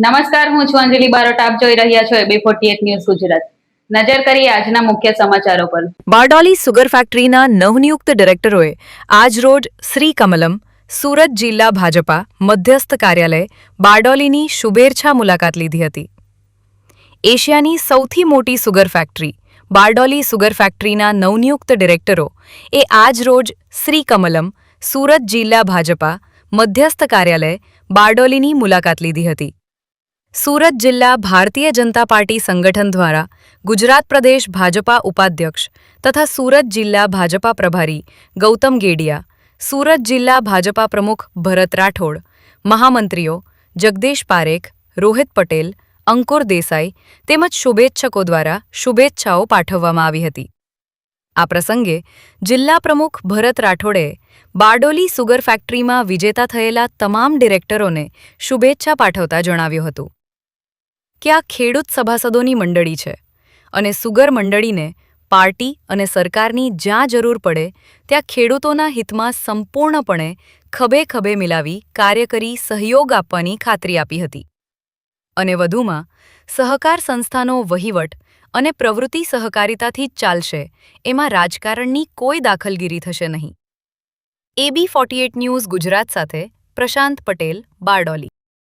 નમસ્કાર, હું છું અંજલિ બારોટ. આપ જોઈ રહ્યા છો AB48 ન્યૂઝ ગુજરાત. નજર કરીએ આજના મુખ્ય સમાચારો પર. બારડોલી સુગર ફેક્ટરીના નવનિયુક્ત ડિરેક્ટરોએ આજરોજ શ્રી કમલમ, સુરત જિલ્લા ભાજપા મધ્યસ્થ કાર્યાલય બારડોલીની શુભેચ્છા મુલાકાત લીધી હતી. એશિયાની સૌથી મોટી સુગર ફેક્ટરી બારડોલી સુગર ફેક્ટરીના નવનિયુક્ત ડિરેક્ટરો એ આજરોજ શ્રી કમલમ, સુરત જિલ્લા ભાજપા મધ્યસ્થ કાર્યાલય બારડોલીની મુલાકાત લીધી હતી. સુરત જિલ્લા ભારતીય જનતા પાર્ટી સંગઠન દ્વારા ગુજરાત પ્રદેશ ભાજપા ઉપાધ્યક્ષ તથા સુરત જિલ્લા ભાજપા પ્રભારી ગૌતમ ગેડિયા, સુરત જિલ્લા ભાજપા પ્રમુખ ભરત રાઠોડ, મહામંત્રીઓ જગદીશ પારેખ, રોહિત પટેલ, અંકુર દેસાઈ તેમજ શુભેચ્છકો દ્વારા શુભેચ્છાઓ પાઠવવામાં આવી હતી. આ પ્રસંગે જિલ્લા પ્રમુખ ભરત રાઠોડે બારડોલી સુગર ફેક્ટરીમાં વિજેતા થયેલા તમામ ડિરેક્ટરોને શુભેચ્છા પાઠવતા જણાવ્યું હતું કે આ ખેડૂત સભાસદોની મંડળી છે અને સુગર મંડળીને પાર્ટી અને સરકારની જ્યાં જરૂર પડે ત્યાં ખેડૂતોના હિતમાં સંપૂર્ણપણે ખભે ખભે મિલાવી કાર્ય કરી સહયોગ આપવાની ખાતરી આપી હતી. અને વધુમાં સહકાર સંસ્થાનો વહીવટ અને પ્રવૃત્તિ સહકારિતાથી જ ચાલશે, એમાં રાજકારણની કોઈ દાખલગીરી થશે નહીં. AB48 ન્યૂઝ ગુજરાત સાથે પ્રશાંત પટેલ, બારડોલી.